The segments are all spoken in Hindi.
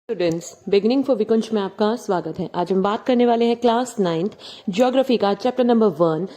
स्टूडेंट्स, बिगिनिंग फॉर विकुंज में आपका स्वागत है। आज हम बात करने वाले हैं क्लास 9th ज्योग्राफी का चैप्टर नंबर 1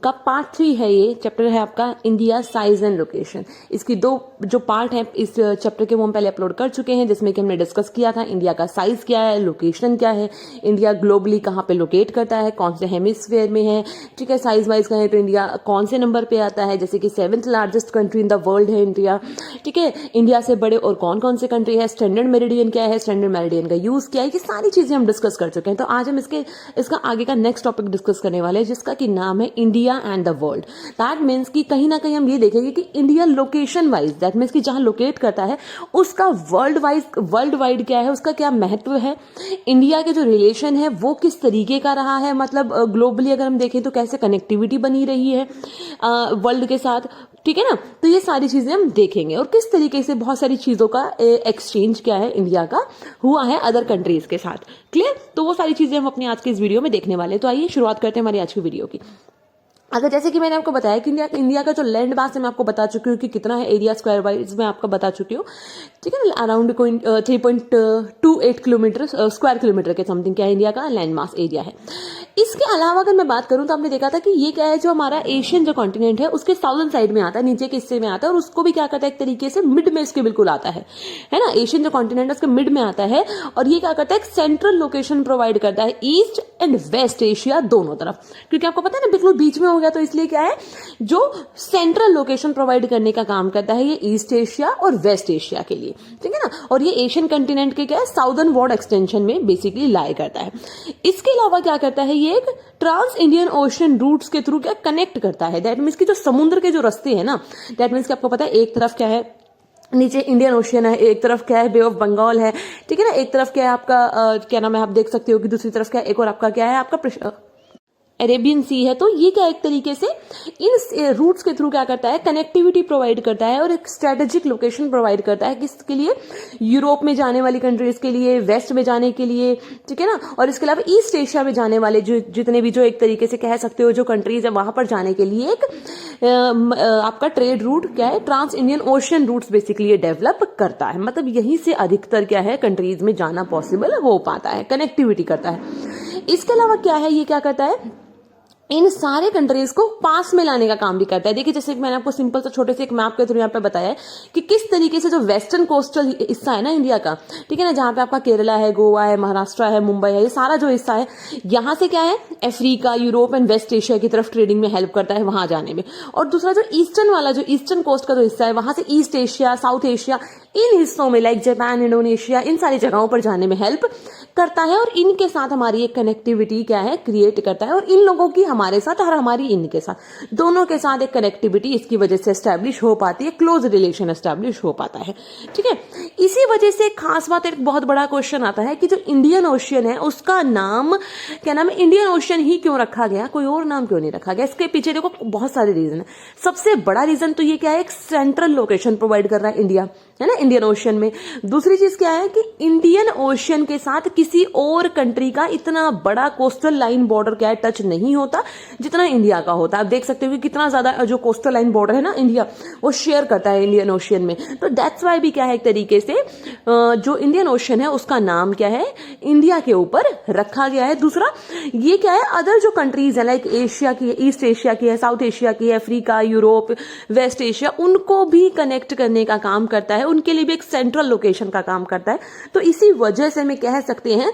का पार्ट 3 है। ये चैप्टर है आपका इंडिया साइज एंड लोकेशन। इसकी दो जो पार्ट है इस चैप्टर के वो हम पहले अपलोड कर चुके हैं, जिसमें कि हमने डिस्कस किया था इंडिया का साइज क्या है, लोकेशन क्या है, इंडिया ग्लोबली कहाँ पे लोकेट करता है, कौन से हेमिस्फीयर में है। ठीक है, साइज वाइज कहें तो इंडिया कौन से नंबर पे आता है, जैसे कि 7th largest country in the world है इंडिया। ठीक है, इंडिया से बड़े और कौन कौन से कंट्री है, स्टैंडर्ड मेरिडियन क्या है, स्टैंडर्ड मेरिडियन का यूज क्या है, ये सारी चीजें हम डिस्कस कर चुके हैं। तो आज हम इसका आगे का नेक्स्ट टॉपिक डिस्कस करने वाले हैं, जिसका कि नाम है India and the world. That means कि कहीं ना कहीं हम ये देखेंगे कि India location wise, that means कि जहां लोकेट करता है उसका वर्ल्ड वाइड क्या है, उसका क्या महत्व है, इंडिया के जो रिलेशन है वो किस तरीके का रहा है, मतलब ग्लोबली अगर हम देखें तो कैसे कनेक्टिविटी बनी रही है वर्ल्ड के साथ। ठीक है ना, तो ये सारी चीजें हम देखेंगे और किस तरीके से बहुत सारी चीजों का एक्सचेंज क्या है इंडिया का हुआ है अदर कंट्रीज के साथ। क्लियर, तो वो सारी चीजें हम अपने आज के इस वीडियो में देखने वाले हैं। तो आइए शुरुआत करते हैं हमारी आज की वीडियो की। अगर जैसे कि मैंने आपको बताया कि इंडिया का जो लैंड मास है मैं आपको बता चुकी हूँ कि कितना है, एरिया स्क्वायर वाइज मैं आपको बता चुकी हूँ। ठीक है ना, अराउंड 3.28 किलोमीटर स्क्वायर किलोमीटर के समथिंग क्या है इंडिया का लैंड मास एरिया है। इसके अलावा अगर मैं बात करूं तो आपने देखा था कि ये क्या है, जो हमारा एशियन जो कॉन्टिनेंट है उसके साउदर्न साइड में आता है, नीचे के हिस्से में आता है, और उसको भी क्या करता है एक तरीके से मिड में इसके बिल्कुल आता है ना। एशियन जो कॉन्टिनेंट है उसके मिड में आता है और ये क्या करता है, एक सेंट्रल लोकेशन प्रोवाइड करता है ईस्ट एंड वेस्ट एशिया दोनों तरफ, क्योंकि आपको पता है ना बिल्कुल बीच में हो गया, तो इसलिए क्या है जो सेंट्रल लोकेशन प्रोवाइड करने का काम करता है ये ईस्ट एशिया और वेस्ट एशिया के लिए। ठीक है ना, और ये एशियन कॉन्टिनेंट के क्या है साउदर्न वर्ड एक्सटेंशन में बेसिकली लाई करता है। इसके अलावा क्या करता है, ये एक ट्रांस इंडियन ओशन रूट्स के थ्रू क्या कनेक्ट करता है। दैट मीन्स कि जो समुद्र के जो रास्ते हैं ना, दैट मीन्स कि आपको पता है एक तरफ क्या है नीचे इंडियन ओशियन है, एक तरफ क्या है बे ऑफ बंगाल है। ठीक है ना, एक तरफ क्या है आपका क्या नाम है, आप देख सकते हो कि दूसरी तरफ क्या है, एक और आपका क्या है आपका अरेबियन सी है। तो ये क्या एक तरीके से इन रूट्स के थ्रू क्या करता है, कनेक्टिविटी प्रोवाइड करता है और एक स्ट्रेटेजिक लोकेशन प्रोवाइड करता है किसके लिए, यूरोप में जाने वाली कंट्रीज के लिए, वेस्ट में जाने के लिए। ठीक है ना, और इसके अलावा ईस्ट एशिया में जाने वाले जो जितने भी जो एक तरीके से कह सकते हो जो कंट्रीज है वहां पर जाने के लिए एक आपका ट्रेड रूट क्या है, trans Indian Ocean routes basically ये डेवलप करता है। मतलब यहीं से अधिकतर क्या है कंट्रीज में जाना पॉसिबल हो पाता है, कनेक्टिविटी करता है। इसके अलावा क्या है, ये क्या करता है, इन सारे कंट्रीज को पास में लाने का काम भी करता है। देखिए जैसे मैंने आपको सिंपल सा छोटे से एक मैप के थ्रू यहाँ पे बताया है कि किस तरीके से जो वेस्टर्न कोस्टल हिस्सा है ना इंडिया का, ठीक है ना, जहां पे आपका केरला है, गोवा है, महाराष्ट्र है, मुंबई है, ये सारा जो हिस्सा है यहाँ से क्या है Africa, Europe and West Asia की तरफ ट्रेडिंग में हेल्प करता है वहां जाने में। और दूसरा जो ईस्टर्न वाला जो ईस्टर्न कोस्ट का जो हिस्सा है वहां से ईस्ट एशिया, साउथ एशिया, इन हिस्सों में लाइक जापान, इंडोनेशिया, इन सारी जगहों पर जाने में हेल्प करता है और इनके साथ हमारी एक कनेक्टिविटी क्या है क्रिएट करता है, और इन लोगों की हमारे साथ और हमारी इनके साथ दोनों के साथ एक कनेक्टिविटी इसकी वजह से एस्टैब्लिश हो पाती है, क्लोज रिलेशन एस्टैब्लिश हो पाता है। ठीक है, इसी वजह से एक खास बात, एक बहुत बड़ा क्वेश्चन आता है कि जो इंडियन ओशियन है उसका नाम क्या नाम है, इंडियन ओशियन ही क्यों रखा गया, कोई और नाम क्यों नहीं रखा गया। इसके पीछे देखो बहुत सारे रीजन है। सबसे बड़ा रीजन तो ये क्या है, एक सेंट्रल लोकेशन प्रोवाइड कर रहा है इंडिया, है ना, इंडियन ओशियन में। दूसरी चीज क्या है कि इंडियन ओशियन के साथ किसी और कंट्री का इतना बड़ा कोस्टल लाइन बॉर्डर क्या है टच नहीं होता जितना इंडिया का होता है। आप देख सकते हो कि कितना ज्यादा जो कोस्टल लाइन बॉर्डर है ना इंडिया वो शेयर करता है इंडियन ओशियन में। तो दैट्स वाई भी क्या है एक तरीके से जो इंडियन ओशियन है उसका नाम क्या है इंडिया के ऊपर रखा गया है। दूसरा ये क्या है, अदर जो कंट्रीज है लाइक एशिया की, ईस्ट एशिया की है, साउथ एशिया की है, अफ्रीका, यूरोप, वेस्ट एशिया, उनको भी कनेक्ट करने का काम करता है, उनके लिए भी एक सेंट्रल लोकेशन का काम करता है। तो इसी वजह से हम कह सकते हैं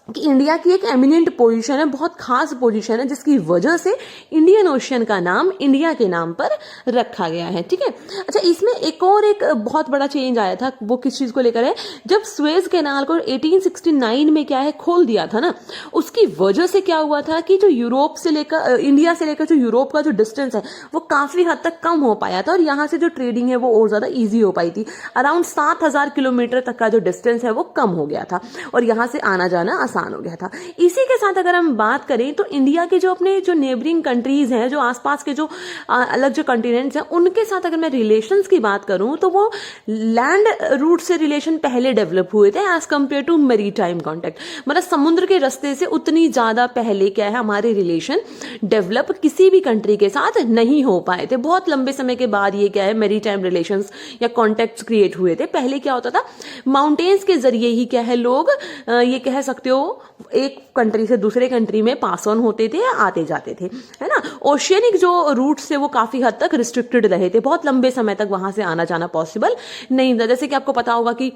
कि इंडिया की एक एमिनेंट पोजीशन है, बहुत खास पोजीशन है, जिसकी वजह से इंडियन ओशियन का नाम इंडिया के नाम पर रखा गया है। ठीक है, अच्छा इसमें एक और एक बहुत बड़ा चेंज आया था, वो किस चीज को लेकर है, जब स्वेज कैनाल को 1869 में क्या है खोल दिया था ना, उसकी वजह से क्या हुआ था कि जो यूरोप से लेकर इंडिया से लेकर जो यूरोप का जो डिस्टेंस है वो काफी हद तक कम हो पाया था और यहाँ से जो ट्रेडिंग है वो और ज्यादा ईजी हो पाई थी। अराउंड 7000 किलोमीटर तक का जो डिस्टेंस है वो कम हो गया था और यहाँ से आना जाना आसान हो गया था। इसी के साथ अगर हम बात करें तो इंडिया के जो अपने जो नेबरिंग कंट्रीज हैं, जो आसपास के जो अलग जो कॉन्टिनेंट्स हैं, उनके साथ अगर मैं रिलेशंस की बात करूं तो वो लैंड रूट से रिलेशन पहले डेवलप हुए थे एज कंपेयर टू मेरी टाइम कॉन्टेक्ट। मतलब समुद्र के रास्ते से उतनी ज्यादा पहले क्या है हमारे रिलेशन डेवलप किसी भी कंट्री के साथ नहीं हो पाए थे। बहुत लंबे समय के बाद ये क्या है मेरी टाइम रिलेशंस या कॉन्टेक्ट्स क्रिएट हुए थे। पहले क्या होता था, माउंटेन्स के जरिए ही क्या है लोग ये कह सकते हो एक कंट्री से दूसरे कंट्री में पास ऑन होते थे या आते जाते थे, है ना। ओशियनिक जो रूट से वो काफी हद तक रिस्ट्रिक्टेड रहे थे, बहुत लंबे समय तक वहां से आना जाना पॉसिबल नहीं था। जैसे कि आपको पता होगा कि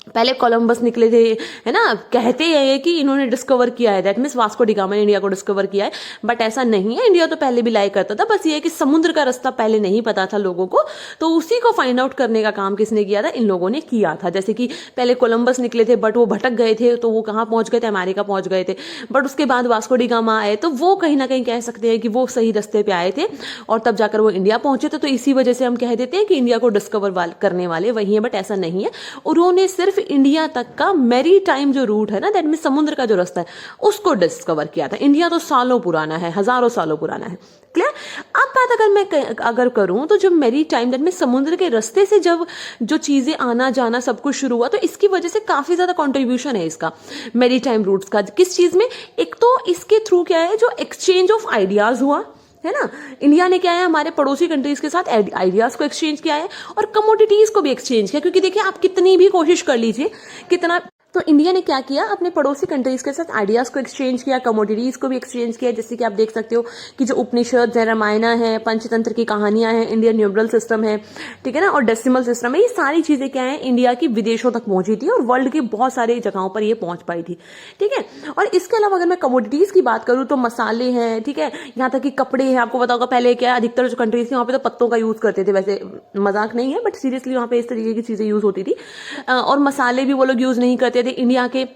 पहले कोलंबस निकले थे, है ना, कहते हैं कि इन्होंने डिस्कवर किया है, that means Vasco D gamma ने इंडिया को डिस्कवर किया है, बट ऐसा नहीं है। इंडिया तो पहले भी लाई करता था, बस ये है कि समुद्र का रास्ता पहले नहीं पता था लोगों को, तो उसी को फाइंड आउट करने का काम किसने किया था, इन लोगों ने किया था। जैसे कि पहले कोलंबस निकले थे बट वो भटक गए थे, तो वो कहाँ पहुंच गए थे, अमेरिका पहुंच गए थे। बट उसके बाद वास्को डी गामा आए तो वो कहीं ना कहीं कह सकते हैं कि वो सही रास्ते पे आए थे और तब जाकर वो इंडिया पहुंचे थे। तो इसी वजह से हम कह देते हैं कि इंडिया को डिस्कवर करने वाले वही है, बट ऐसा नहीं है। उन्होंने सिर्फ इंडिया तक का मेरी टाइम जो रूट है ना, दैट मीन समुद्र का जो रास्ता है, उसको डिस्कवर किया था। इंडिया तो सालों पुराना है, हजारों सालों पुराना है। क्लियर। अब बात अगर करूं तो जब मेरी टाइम दैट मीन समुद्र के रास्ते से जब जो चीजें आना जाना सब कुछ शुरू हुआ, तो इसकी वजह से काफी ज्यादा कंट्रीब्यूशन है इसका मेरी टाइम रूट्स का। किस चीज में, एक तो इसके थ्रू क्या है जो एक्सचेंज ऑफ आइडियाज हुआ, है ना। इंडिया ने क्या है हमारे पड़ोसी कंट्रीज के साथ आइडियाज को एक्सचेंज किया है और कमोडिटीज को भी एक्सचेंज किया। क्योंकि देखिए आप कितनी भी कोशिश कर लीजिए कितना, तो इंडिया ने क्या किया, अपने पड़ोसी कंट्रीज के साथ आइडियाज को एक्सचेंज किया, कमोडिटीज को भी एक्सचेंज किया। जैसे कि आप देख सकते हो कि जो उपनिषद है, रामायण है, पंचतंत्र की कहानियां हैं, इंडियन न्यूमरल सिस्टम है, ठीक है ना, और डेसिमल सिस्टम है, ये सारी चीजें क्या है इंडिया की विदेशों तक पहुंची थी और वर्ल्ड की बहुत सारे जगहों पर ये पहुंच पाई थी, ठीक है। और इसके अलावा अगर मैं कमोडिटीज की बात करूं तो मसाले हैं, ठीक है, यहाँ तक कि कपड़े हैं। आपको पता होगा पहले क्या अधिकतर जो कंट्रीज थी वहां पे तो पत्तों का यूज करते थे, वैसे मजाक नहीं है बट सीरियसली वहां पे इस तरीके की चीजें यूज होती थी। और मसाले भी वो लोग यूज नहीं करते थे। इंडिया के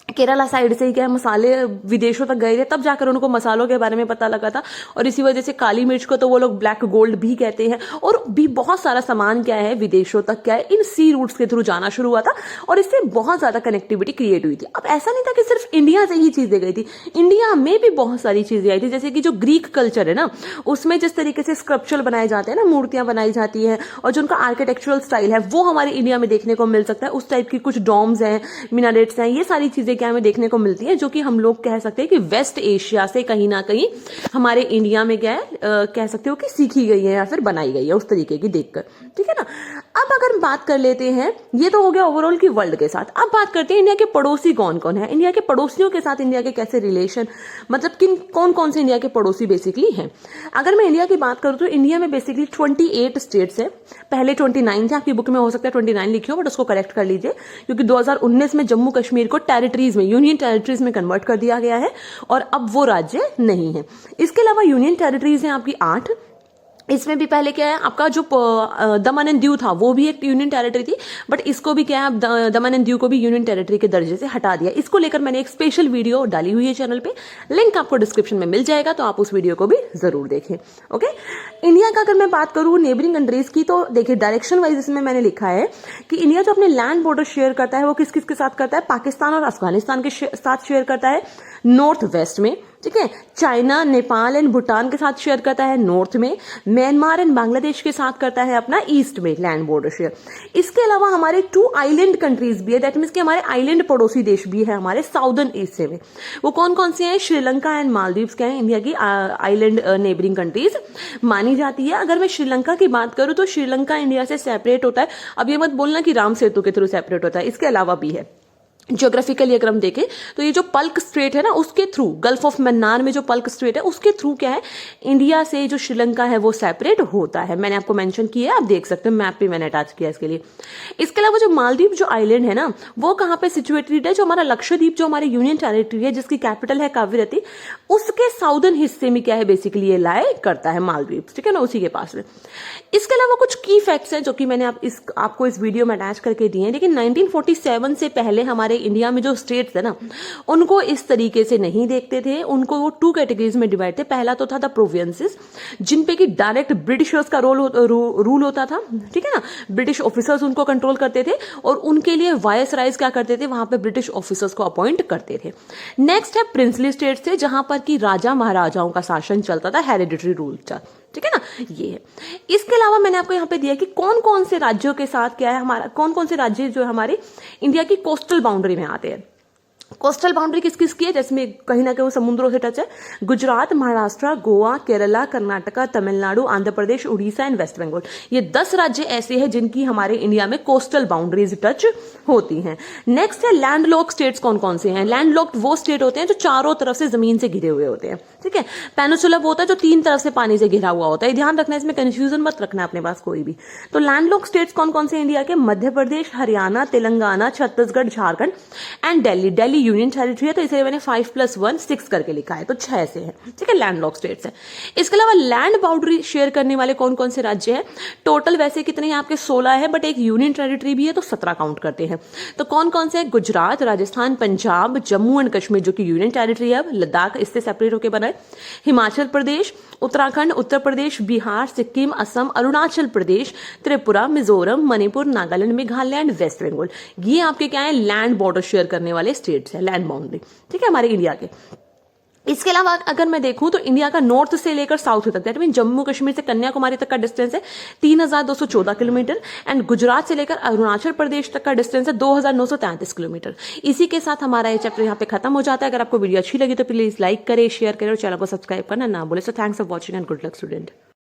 केरला साइड से ही क्या है मसाले विदेशों तक गए थे, तब जाकर उनको मसालों के बारे में पता लगा था। और इसी वजह से काली मिर्च को तो वो लोग ब्लैक गोल्ड भी कहते हैं। और भी बहुत सारा सामान क्या है विदेशों तक क्या है इन सी रूट्स के थ्रू जाना शुरू हुआ था और इससे बहुत ज्यादा कनेक्टिविटी क्रिएट हुई थी। अब ऐसा नहीं था कि सिर्फ इंडिया से ही चीजें गई थी, इंडिया में भी बहुत सारी चीजें आई थी। जैसे कि जो ग्रीक कल्चर है ना, उसमें जिस तरीके से स्क्रप्चर बनाए जाते हैं ना, मूर्तियां बनाई जाती है, और जो उनका आर्किटेक्चरल स्टाइल है वो हमारे इंडिया में देखने को मिल सकता है। उस टाइप की कुछ डॉम्स हैं, मिनारेट्स हैं, ये सारी चीजें क्या हमें देखने को मिलती है, जो कि हम लोग कह सकते हैं कि वेस्ट एशिया से कहीं ना कहीं हमारे इंडिया में क्या है कह सकते हो कि सीखी गई है या फिर बनाई गई है उस तरीके की देखकर, ठीक है ना। अब अगर बात कर लेते हैं, ये तो हो गया ओवरऑल की वर्ल्ड के साथ। अब बात करते हैं इंडिया के पड़ोसी कौन कौन है, इंडिया के पड़ोसियों के साथ इंडिया के कैसे रिलेशन, मतलब किन कौन कौन से इंडिया के पड़ोसी बेसिकली हैं। अगर मैं इंडिया की बात करूं तो इंडिया में बेसिकली 28 स्टेट्स है। पहले 29 थे, आपकी बुक में हो सकता है 29 लिखी हो, बट उसको करेक्ट कर लीजिए क्योंकि 2019 में जम्मू कश्मीर को टेरिटरीज में, यूनियन टेरिटरीज में कन्वर्ट कर दिया गया है और अब वो राज्य नहीं है। इसके अलावा यूनियन टेरिटरीज हैं आपकी 8। इसमें भी पहले क्या है आपका जो दमन एंड दीव था वो भी एक यूनियन टेरिटरी थी, बट इसको भी क्या है दमन एंड दीव को भी यूनियन टेरिटरी के दर्जे से हटा दिया। इसको लेकर मैंने एक स्पेशल वीडियो डाली हुई है चैनल पे, लिंक आपको डिस्क्रिप्शन में मिल जाएगा, तो आप उस वीडियो को भी जरूर देखें। ओके, इंडिया का अगर मैं बात करूं नेबरिंग कंट्रीज की, तो देखिए डायरेक्शन वाइज इसमें मैंने लिखा है कि इंडिया जो अपने लैंड बॉर्डर शेयर करता है वो किस किस के साथ करता है, पाकिस्तान और अफगानिस्तान के साथ शेयर करता है नॉर्थ वेस्ट में, ठीक है। चाइना, नेपाल एंड भूटान के साथ शेयर करता है नॉर्थ में। म्यांमार एंड बांग्लादेश के साथ करता है अपना ईस्ट में लैंड बॉर्डर शेयर। इसके अलावा हमारे 2 आइलैंड कंट्रीज भी है, दैट मीन्स कि हमारे आइलैंड पड़ोसी देश भी है हमारे साउदर्न ईस्ट में। वो कौन कौन से हैं, श्रीलंका एंड मालदीव्स क्या है इंडिया की आइलैंड नेबरिंग कंट्रीज मानी जाती है। अगर मैं श्रीलंका की बात करूं तो श्रीलंका इंडिया से सेपरेट होता है। अब ये मत बोलना कि राम सेतु के थ्रू सेपरेट होता है, इसके अलावा भी है। ज्योग्राफिकली अगर हम देखें तो ये जो पल्क स्ट्रेट है ना, उसके थ्रू गल्फ ऑफ मन्नार में जो पल्क स्ट्रेट है उसके थ्रू क्या है इंडिया से जो श्रीलंका है वो सेपरेट होता है। मैंने आपको मेंशन किया है, आप देख सकते हो, मैप पे मैंने अटैच किया इसके लिए। इसके अलावा जो मालदीव जो आइलैंड है ना वो कहाँ पे सिचुएटेड है, जो हमारा लक्षद्वीप जो हमारे यूनियन टेरिटरी है जिसकी कैपिटल है कावेरती, उसके साउदर्न हिस्से में क्या है बेसिकली ये लाई करता है मालदीव, ठीक है ना, उसी के पास में। इसके अलावा कुछ की फैक्ट्स हैं जो कि मैंने आपको इस वीडियो में अटैच करके दिए हैं। लेकिन 1947 से पहले हमारे इंडिया में जो स्टेट्स है ना, उनको इस तरीके से नहीं देखते थे। उनको वो 2 कैटेगरीज में डिवाइड थे। पहला तो था द प्रोविंसेस, जिन पे कि डायरेक्ट ब्रिटिशर्स का रूल होता था, ठीक है ना, ब्रिटिश ऑफिसर्स उनको कंट्रोल करते थे और उनके लिए वायसराइज क्या करते थे, वहां पे ब्रिटिश ऑफिसर्स को अपॉइंट करते थे। नेक्स्ट है प्रिंसली स्टेट्स थे, जहां पर कि राजा महाराजाओं का शासन चलता था, हेरिडिटरी रूल था, ठीक है ना, ये है। इसके अलावा मैंने आपको यहाँ पे दिया कि कौन कौन से राज्यों के साथ क्या है हमारा, कौन कौन से राज्य जो हमारे इंडिया की कोस्टल बाउंड्री में आते हैं। कोस्टल बाउंड्री किस किस की है, जिसमें कहीं ना कहीं समुद्रों से टच है। Gujarat, Maharashtra, Goa, Kerala, Karnataka, Tamil Nadu, Andhra Pradesh, Orissa and waste Bengal. ये 10 राज्य ऐसे हैं जिनकी हमारे इंडिया में कोस्टल बाउंड्रीज टच होती हैं। नेक्स्ट है लैंडलॉक्ड स्टेट्स। कौन कौन से हैं? लैंडलॉक्ड वो स्टेट होते हैं जो चारों तरफ से जमीन से घिरे हुए होते हैं, ठीक है। पेनिसुला वो होता है जो 3 तरफ से पानी से घिरा हुआ होता है। ध्यान रखना, इसमें कंफ्यूजन मत रखना अपने पास कोई भी। तो लैंडलॉक्ड स्टेट्स कौन कौन से इंडिया के? Madhya Pradesh, Haryana, Telangana, Chhattisgarh, Jharkhand and Delhi. Delhi union territory है तो इसलिए मैंने 5+1 6 करके लिखा है, तो 6 से है, ठीक है, लैंडलॉक्ड स्टेट्स है। इसके अलावा लैंड बाउंड्री शेयर करने वाले कौन कौन से राज्य हैं? टोटल वैसे कितने हैं आपके? 16 है, बट एक यूनियन टेरिटरी भी है तो 17 काउंट करते हैं। तो कौन कौन से? गुजरात, राजस्थान, पंजाब, जम्मू एंड कश्मीर जो कि यूनियन टेरिटरी है, लद्दाख इससे सेपरेट होकर बना है, हिमाचल प्रदेश, उत्तराखंड, उत्तर प्रदेश, बिहार, सिक्किम, असम, अरुणाचल प्रदेश, त्रिपुरा, मिजोरम, मणिपुर, नागालैंड, मेघालय एंड वेस्ट बंगाल। ये आपके क्या है? लैंड बॉर्डर शेयर करने वाले स्टेट्स है, लैंड बाउंड्री, ठीक है, हमारे इंडिया के। इसके अलावा अगर मैं देखूं तो इंडिया का नॉर्थ से लेकर साउथ तक, दैट मीन जम्मू कश्मीर से कन्याकुमारी तक का डिस्टेंस है 3214 किलोमीटर एंड गुजरात से लेकर अरुणाचल प्रदेश तक का डिस्टेंस है 2933 किलोमीटर। इसी के साथ हमारा ये चैप्टर यहाँ पे खत्म हो जाता है। अगर आपको वीडियो अच्छी लगी तो प्लीज लाइक करें, शेयर करें और चैनल को सब्सक्राइब करना ना भूलें। So thanks for watching and good luck student.